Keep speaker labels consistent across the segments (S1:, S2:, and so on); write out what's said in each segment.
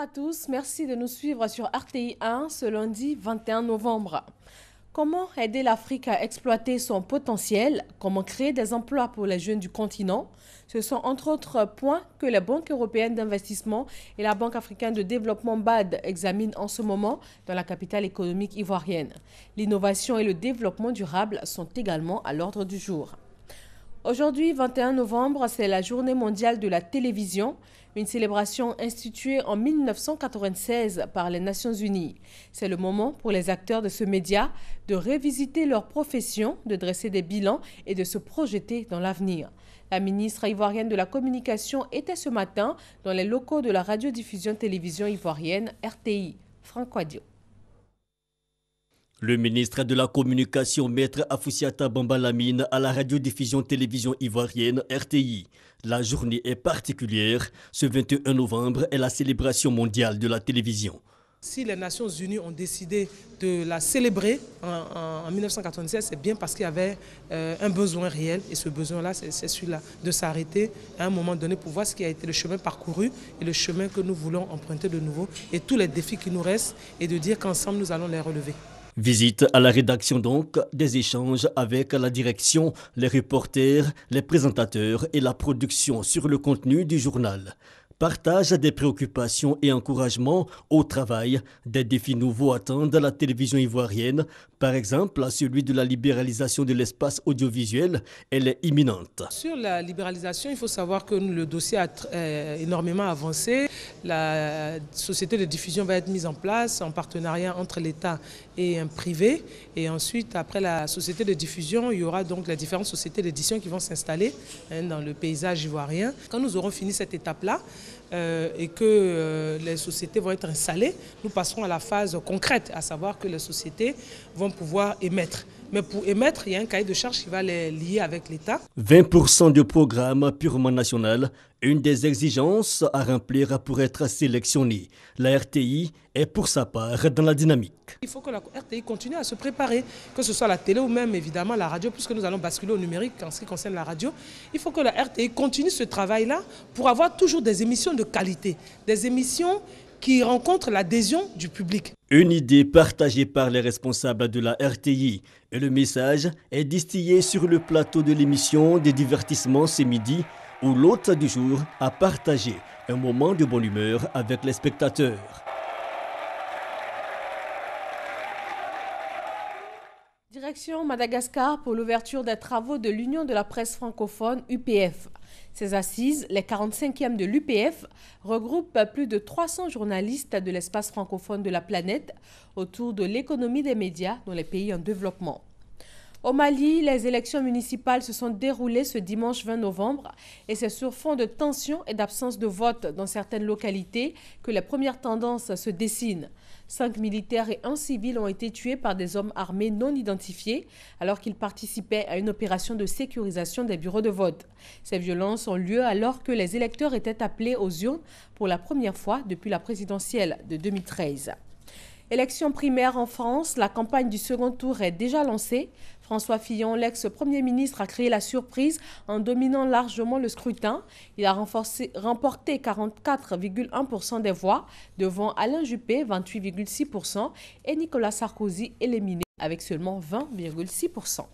S1: à tous, merci de nous suivre sur RTI 1 ce lundi 21 novembre. Comment aider l'Afrique à exploiter son potentiel? Comment créer des emplois pour les jeunes du continent? Ce sont entre autres points que la Banque européenne d'investissement et la Banque africaine de développement BAD examinent en ce moment dans la capitale économique ivoirienne. L'innovation et le développement durable sont également à l'ordre du jour. Aujourd'hui, 21 novembre, c'est la journée mondiale de la télévision, une célébration instituée en 1996 par les Nations Unies. C'est le moment pour les acteurs de ce média de revisiter leur profession, de dresser des bilans et de se projeter dans l'avenir. La ministre ivoirienne de la Communication était ce matin dans les locaux de la radiodiffusion-télévision ivoirienne RTI. Franck Wadio.
S2: Le ministre de la Communication, Maître Afoussiata Bamba Lamine, à la radiodiffusion-télévision ivoirienne RTI. La journée est particulière. Ce 21 novembre est la célébration mondiale de la télévision.
S3: Si les Nations Unies ont décidé de la célébrer en 1996, c'est bien parce qu'il y avait un besoin réel. Et ce besoin-là, c'est celui-là, de s'arrêter à un moment donné pour voir ce qui a été le chemin parcouru et le chemin que nous voulons emprunter de nouveau et tous les défis qui nous restent et de dire qu'ensemble, nous allons les relever.
S2: Visite à la rédaction donc, des échanges avec la direction, les reporters, les présentateurs et la production sur le contenu du journal. Partage des préoccupations et encouragement au travail. Des défis nouveaux attendent la télévision ivoirienne. Par exemple, celui de la libéralisation de l'espace audiovisuel, elle est imminente.
S3: Sur la libéralisation, il faut savoir que le dossier a énormément avancé. La société de diffusion va être mise en place en partenariat entre l'État et un privé. Et ensuite, après la société de diffusion, il y aura donc les différentes sociétés d'édition qui vont s'installer dans le paysage ivoirien. Quand nous aurons fini cette étape-là, et que les sociétés vont être installées, nous passerons à la phase concrète, à savoir que les sociétés vont pouvoir émettre. Mais pour émettre, il y a un cahier de charges qui va les lier avec l'État.
S2: 20% de programme purement national, une des exigences à remplir pour être sélectionné. La RTI est pour sa part dans la dynamique.
S3: Il faut que la RTI continue à se préparer, que ce soit la télé ou même évidemment la radio, puisque nous allons basculer au numérique en ce qui concerne la radio. Il faut que la RTI continue ce travail-là pour avoir toujours des émissions de qualité, des émissions qui rencontrent l'adhésion du public.
S2: Une idée partagée par les responsables de la RTI et le message est distillé sur le plateau de l'émission des divertissements ce midi où l'hôte du jour a partagé un moment de bonne humeur avec les spectateurs.
S1: Direction Madagascar pour l'ouverture des travaux de l'Union de la presse francophone UPF. Ces assises, les 45e de l'UPF, regroupent plus de 300 journalistes de l'espace francophone de la planète autour de l'économie des médias dans les pays en développement. Au Mali, les élections municipales se sont déroulées ce dimanche 20 novembre et c'est sur fond de tensions et d'absence de vote dans certaines localités que les premières tendances se dessinent. 5 militaires et 1 civil ont été tués par des hommes armés non identifiés alors qu'ils participaient à une opération de sécurisation des bureaux de vote. Ces violences ont lieu alors que les électeurs étaient appelés aux urnes pour la première fois depuis la présidentielle de 2013. Élection primaire en France, la campagne du second tour est déjà lancée. François Fillon, l'ex-premier ministre, a créé la surprise en dominant largement le scrutin. Il a remporté 44,1% des voix devant Alain Juppé, 28,6% et Nicolas Sarkozy, éliminé avec seulement 20,6%.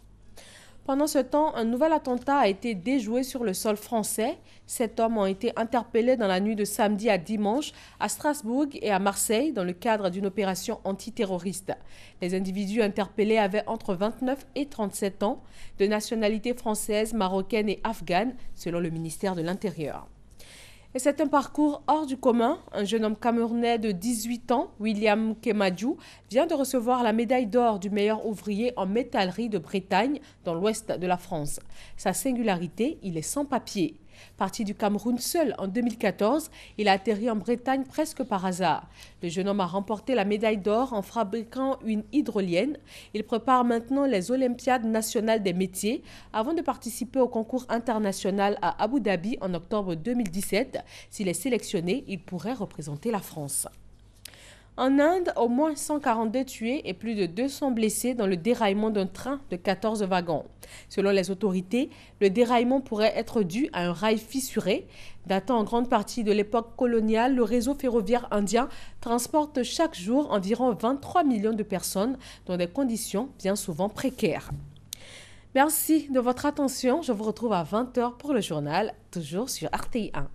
S1: Pendant ce temps, un nouvel attentat a été déjoué sur le sol français. 7 hommes ont été interpellés dans la nuit de samedi à dimanche à Strasbourg et à Marseille dans le cadre d'une opération antiterroriste. Les individus interpellés avaient entre 29 et 37 ans, de nationalité française, marocaine et afghane, selon le ministère de l'Intérieur. Et c'est un parcours hors du commun. Un jeune homme camerounais de 18 ans, William Kemadjou, vient de recevoir la médaille d'or du meilleur ouvrier en métallerie de Bretagne, dans l'ouest de la France. Sa singularité, il est sans papier. Parti du Cameroun seul en 2014, il a atterri en Bretagne presque par hasard. Le jeune homme a remporté la médaille d'or en fabriquant une hydrolienne. Il prépare maintenant les Olympiades nationales des métiers avant de participer au concours international à Abu Dhabi en octobre 2017. S'il est sélectionné, il pourrait représenter la France. En Inde, au moins 142 tués et plus de 200 blessés dans le déraillement d'un train de 14 wagons. Selon les autorités, le déraillement pourrait être dû à un rail fissuré. Datant en grande partie de l'époque coloniale, le réseau ferroviaire indien transporte chaque jour environ 23 millions de personnes dans des conditions bien souvent précaires. Merci de votre attention. Je vous retrouve à 20 h pour le journal, toujours sur RTI 1.